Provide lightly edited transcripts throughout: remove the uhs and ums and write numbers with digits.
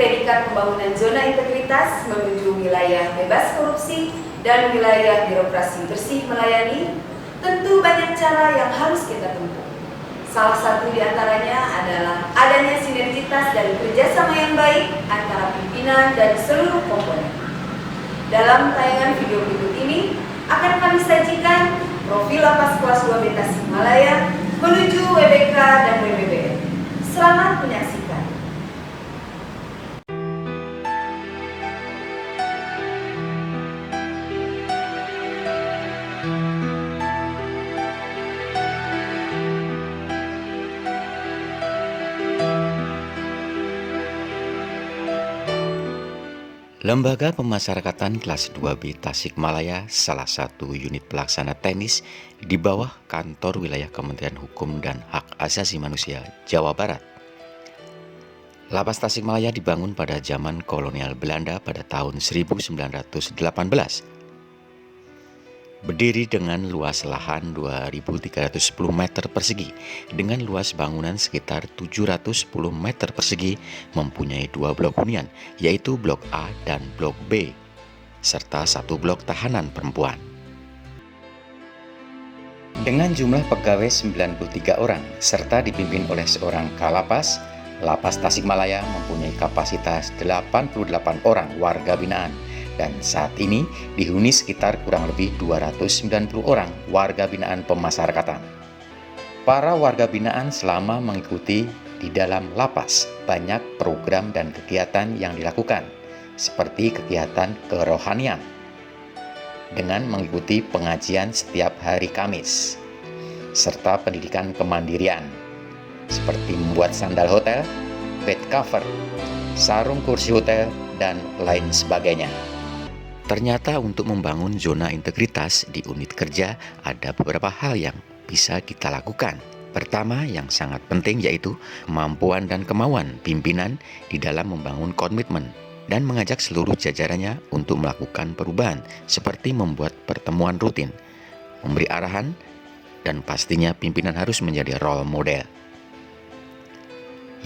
predikat pembangunan zona integritas menuju wilayah bebas korupsi dan wilayah birokrasi bersih melayani, tentu banyak cara yang harus kita tempuh. Salah satu di antaranya adalah adanya sinergitas dan kerjasama yang baik antara pimpinan dan seluruh komponen. Dalam tayangan video berikut ini akan kami sajikan profil Lapas Kelas 2B Tasikmalaya menuju WBK dan WBBM. Selamat menyaksikan. Lembaga Pemasyarakatan Kelas 2B Tasikmalaya, salah satu unit pelaksana teknis di bawah kantor wilayah Kementerian Hukum dan Hak Asasi Manusia Jawa Barat. Lapas Tasikmalaya dibangun pada zaman kolonial Belanda pada tahun 1918. Berdiri dengan luas lahan 2.310 meter persegi dengan luas bangunan sekitar 710 meter persegi, mempunyai dua blok hunian yaitu blok A dan blok B serta satu blok tahanan perempuan. Dengan jumlah pegawai 93 orang serta dipimpin oleh seorang kalapas, Lapas Tasikmalaya mempunyai kapasitas 88 orang warga binaan. Dan saat ini dihuni sekitar kurang lebih 290 orang warga binaan pemasyarakatan. Para warga binaan selama mengikuti di dalam lapas banyak program dan kegiatan yang dilakukan, seperti kegiatan kerohanian dengan mengikuti pengajian setiap hari Kamis, serta pendidikan kemandirian, seperti membuat sandal hotel, bed cover, sarung kursi hotel, dan lain sebagainya. Ternyata untuk membangun zona integritas di unit kerja ada beberapa hal yang bisa kita lakukan. Pertama, yang sangat penting yaitu kemampuan dan kemauan pimpinan di dalam membangun komitmen dan mengajak seluruh jajarannya untuk melakukan perubahan seperti membuat pertemuan rutin, memberi arahan, dan pastinya pimpinan harus menjadi role model.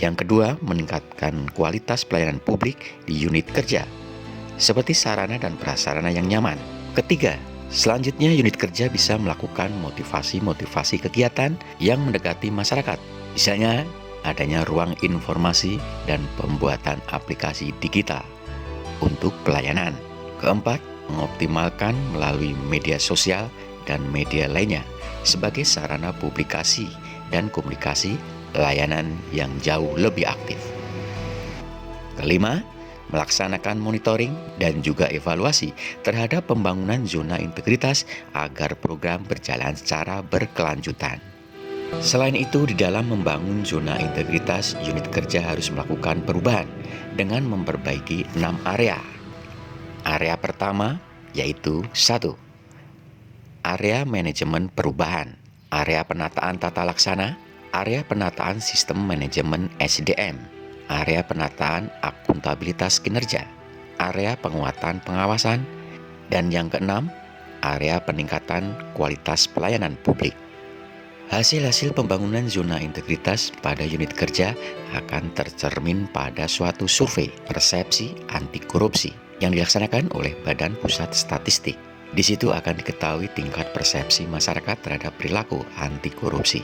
Yang kedua, meningkatkan kualitas pelayanan publik di unit kerja, seperti sarana dan prasarana yang nyaman. Ketiga, selanjutnya unit kerja bisa melakukan motivasi kegiatan yang mendekati masyarakat. Misalnya, adanya ruang informasi dan pembuatan aplikasi digital untuk pelayanan. Keempat, mengoptimalkan melalui media sosial dan media lainnya sebagai sarana publikasi dan komunikasi layanan yang jauh lebih aktif. Kelima, melaksanakan monitoring dan juga evaluasi terhadap pembangunan zona integritas agar program berjalan secara berkelanjutan. Selain itu, di dalam membangun zona integritas, unit kerja harus melakukan perubahan dengan memperbaiki 6 area. Area pertama yaitu 1. Area manajemen perubahan, area penataan tata laksana, area penataan sistem manajemen SDM, area penataan akuntabilitas kinerja, area penguatan pengawasan, dan yang keenam, area peningkatan kualitas pelayanan publik. Hasil-hasil pembangunan zona integritas pada unit kerja akan tercermin pada suatu survei persepsi anti korupsi yang dilaksanakan oleh Badan Pusat Statistik. Di situ akan diketahui tingkat persepsi masyarakat terhadap perilaku anti korupsi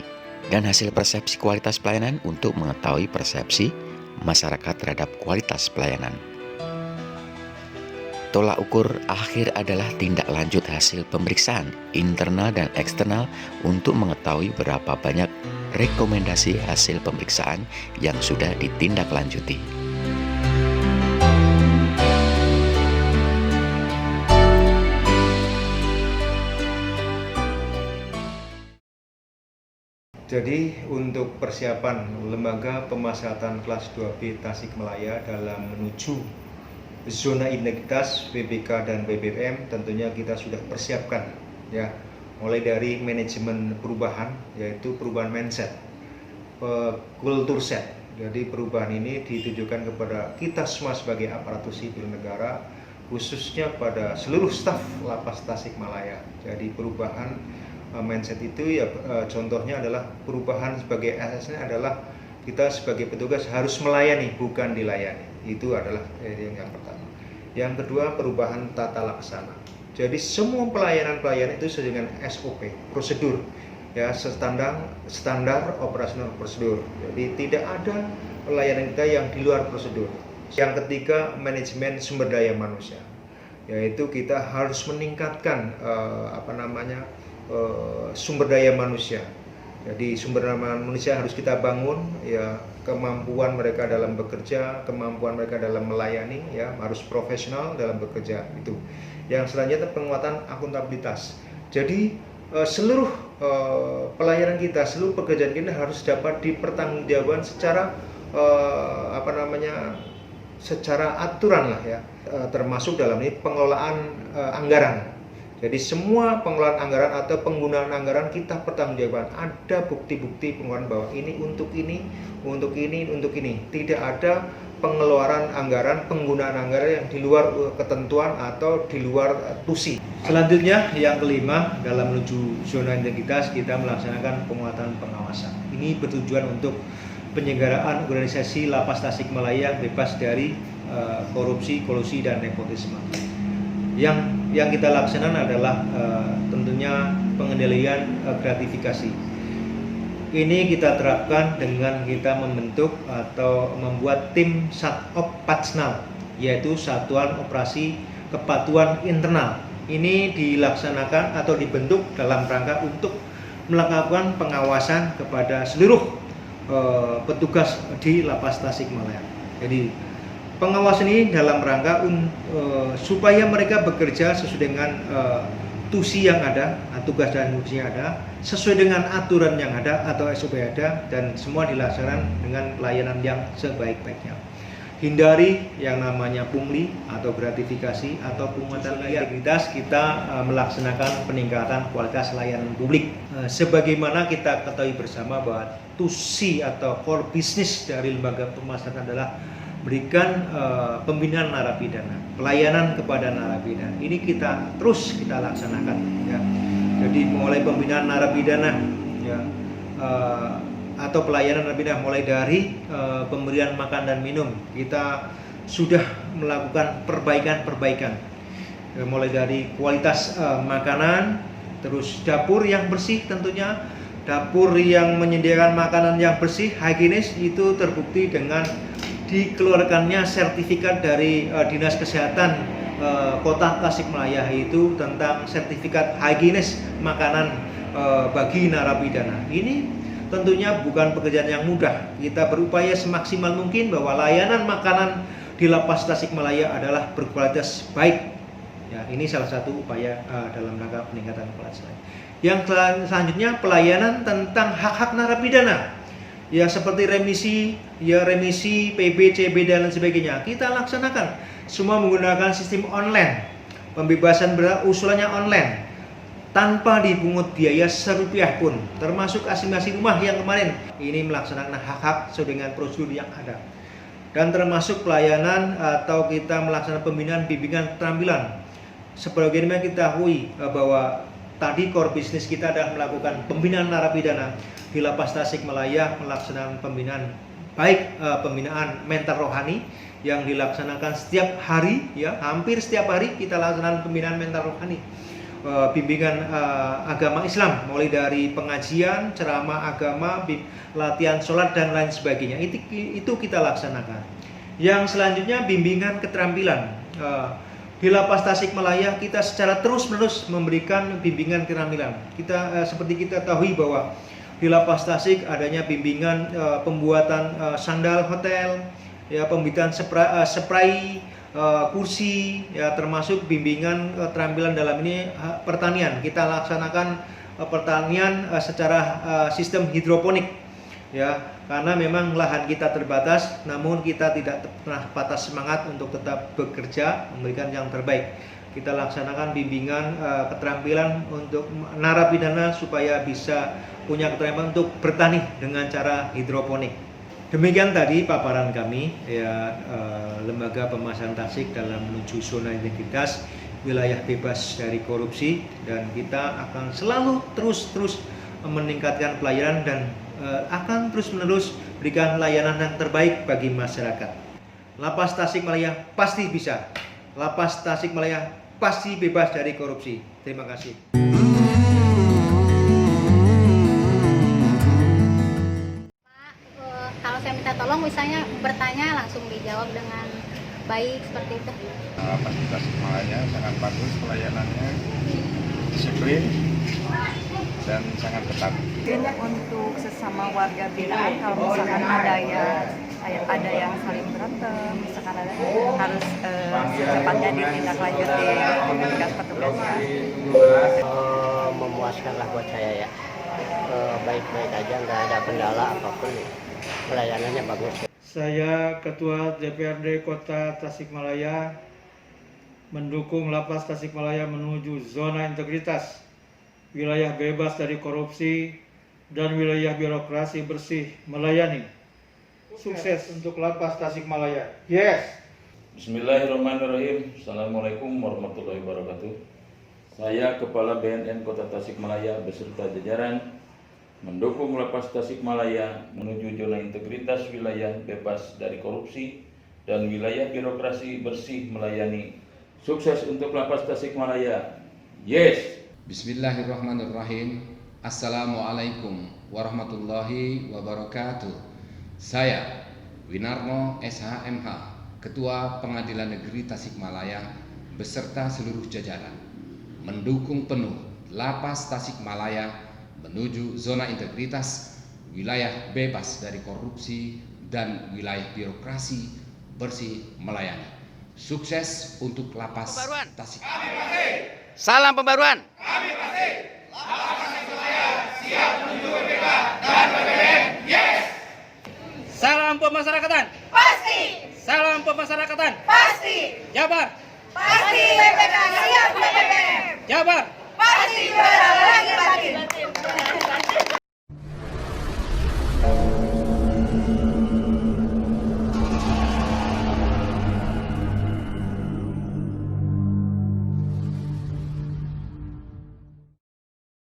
dan hasil persepsi kualitas pelayanan untuk mengetahui persepsi masyarakat terhadap kualitas pelayanan. Tolak ukur akhir adalah tindak lanjut hasil pemeriksaan internal dan eksternal untuk mengetahui berapa banyak rekomendasi hasil pemeriksaan yang sudah ditindaklanjuti. Jadi untuk persiapan Lembaga Pemasyarakatan Kelas 2B Tasikmalaya dalam menuju zona integritas WBK dan WBBM tentunya kita sudah persiapkan ya, mulai dari manajemen perubahan yaitu perubahan mindset, kultur set. Jadi perubahan ini ditujukan kepada kita semua sebagai aparatur sipil negara, khususnya pada seluruh staf Lapas Tasikmalaya. Jadi perubahan mindset itu ya contohnya adalah perubahan sebagai asasnya adalah kita sebagai petugas harus melayani bukan dilayani. Itu adalah yang pertama. Yang kedua, perubahan tata laksana. Jadi semua pelayanan itu sesuai dengan SOP, prosedur, ya, standar operasional prosedur. Jadi tidak ada pelayanan kita yang di luar prosedur. Yang ketiga, manajemen sumber daya manusia, yaitu kita harus meningkatkan sumber daya manusia. Jadi sumber daya manusia harus kita bangun, ya, kemampuan mereka dalam bekerja, kemampuan mereka dalam melayani, ya, harus profesional dalam bekerja itu. Yang selanjutnya penguatan akuntabilitas. Jadi seluruh pelayanan kita, seluruh pekerjaan kita harus dapat dipertanggungjawabkan secara secara aturan lah, ya, termasuk dalam ini pengelolaan anggaran. Jadi semua pengelolaan anggaran atau penggunaan anggaran kita pertanggungjawabkan. Ada bukti-bukti pengeluaran bahwa ini untuk ini, untuk ini, untuk ini. Tidak ada pengeluaran anggaran, penggunaan anggaran yang di luar ketentuan atau di luar tusi. Selanjutnya yang kelima, dalam menuju zona integritas kita melaksanakan penguatan pengawasan. Ini bertujuan untuk penyelenggaraan organisasi Lapas Tasikmalaya bebas dari korupsi, kolusi, dan nepotisme. Yang kita laksanakan adalah tentunya pengendalian gratifikasi. Ini kita terapkan dengan kita membentuk atau membuat tim Satop Patsnal, yaitu Satuan Operasi Kepatuhan Internal. Ini dilaksanakan atau dibentuk dalam rangka untuk melakukan pengawasan kepada seluruh petugas di Lapas Tasikmalaya. Jadi pengawasan ini dalam rangka supaya mereka bekerja sesuai dengan tusi yang ada, tugas dan fungsi yang ada, sesuai dengan aturan yang ada atau SOP ada, dan semua dilaksanakan dengan pelayanan yang sebaik-baiknya. Hindari yang namanya pungli atau gratifikasi atau pungutan integritas. Kita melaksanakan peningkatan kualitas layanan publik. Sebagaimana kita ketahui bersama bahwa tusi atau core business dari lembaga pemasyarakatan adalah berikan pembinaan narapidana, pelayanan kepada narapidana. Ini kita terus laksanakan, ya. Jadi mulai pembinaan narapidana, ya, atau pelayanan narapidana mulai dari pemberian makan dan minum. Kita sudah melakukan perbaikan, ya, mulai dari kualitas makanan, terus dapur yang bersih tentunya. Dapur yang menyediakan makanan yang bersih, higienis, itu terbukti dengan dikeluarkannya sertifikat dari Dinas Kesehatan Kota Tasikmalaya, itu tentang sertifikat higienis makanan bagi narapidana. Ini tentunya bukan pekerjaan yang mudah. Kita berupaya semaksimal mungkin bahwa layanan makanan di Lapas Tasikmalaya adalah berkualitas baik. Ya, ini salah satu upaya dalam rangka peningkatan kualitas. Yang selanjutnya pelayanan tentang hak-hak narapidana. Ya, seperti remisi, PB, CB, dan lain sebagainya. Kita laksanakan semua menggunakan sistem online. Pembebasan berat usulannya online, tanpa dipungut biaya Rp1 pun, termasuk asimilasi rumah yang kemarin. Ini melaksanakan hak-hak sesuai dengan prosedur yang ada. Dan termasuk pelayanan atau kita melaksanakan pembinaan bimbingan keterampilan. Sebagaimana kita ketahui bahwa tadi core bisnis kita adalah melakukan pembinaan narapidana. Di Lapas Tasikmalaya melaksanakan pembinaan, baik pembinaan mental rohani yang dilaksanakan setiap hari, ya, hampir setiap hari kita laksanakan pembinaan mental rohani, bimbingan agama Islam, mulai dari pengajian, ceramah agama, latihan sholat, dan lain sebagainya. Itu kita laksanakan. Yang selanjutnya bimbingan keterampilan. Di Lapas Tasikmalaya kita secara terus-menerus memberikan bimbingan keterampilan. Kita seperti kita tahu bahwa di Lapas Tasik adanya bimbingan pembuatan sandal hotel, ya, pembuatan spray kursi, ya, termasuk bimbingan keterampilan dalam ini pertanian. Kita laksanakan pertanian secara sistem hidroponik, ya, karena memang lahan kita terbatas, namun kita tidak pernah patah semangat untuk tetap bekerja memberikan yang terbaik. Kita laksanakan bimbingan keterampilan untuk narapidana supaya bisa punya keterampilan untuk bertani dengan cara hidroponik. Demikian tadi paparan kami, ya, Lembaga Pemasaran Tasik dalam menuju zona integritas, wilayah bebas dari korupsi, dan kita akan selalu terus meningkatkan pelayanan dan akan terus-menerus berikan layanan yang terbaik bagi masyarakat. Lapas Tasikmalaya pasti bisa. Lapas Tasikmalaya pasti bebas dari korupsi. Terima kasih. Kalau saya minta tolong misalnya bertanya langsung dijawab dengan baik seperti itu. Lapas Tasikmalaya sangat bagus pelayanannya, disiplin dan sangat ketat. Intinya untuk sesama warga binaan kalau misalkan ada yang saling berantem, misalkan ada harus secepatnya ditindaklanjuti petugas-petugasnya. Memuaskan lah buat saya ya, baik-baik aja, nggak ada kendala apapun, pelayanannya bagus. Saya Ketua DPRD Kota Tasikmalaya mendukung Lapas Tasikmalaya menuju zona integritas, wilayah bebas dari korupsi, dan wilayah birokrasi bersih melayani. Sukses untuk Lapas Tasikmalaya. Yes! Bismillahirrahmanirrahim. Assalamualaikum warahmatullahi wabarakatuh. Saya Kepala BNN Kota Tasikmalaya beserta jajaran mendukung Lapas Tasikmalaya menuju zona integritas wilayah bebas dari korupsi dan wilayah birokrasi bersih melayani. Sukses untuk Lapas Tasikmalaya. Yes! Bismillahirrahmanirrahim. Assalamualaikum warahmatullahi wabarakatuh. Saya Winarno SHMH, Ketua Pengadilan Negeri Tasikmalaya beserta seluruh jajaran mendukung penuh Lapas Tasikmalaya menuju zona integritas, wilayah bebas dari korupsi, dan wilayah birokrasi bersih melayani. Sukses untuk Lapas Tasikmalaya. Salam pembaruan. Kami pasti. Lapas Tasikmalaya siap menuju BPK dan BBM. Yes. Salam pemasyarakatan. Pasti. Salam pemasyarakatan. Pasti. Jabar. Pasti BPK siap BBM. Jabar.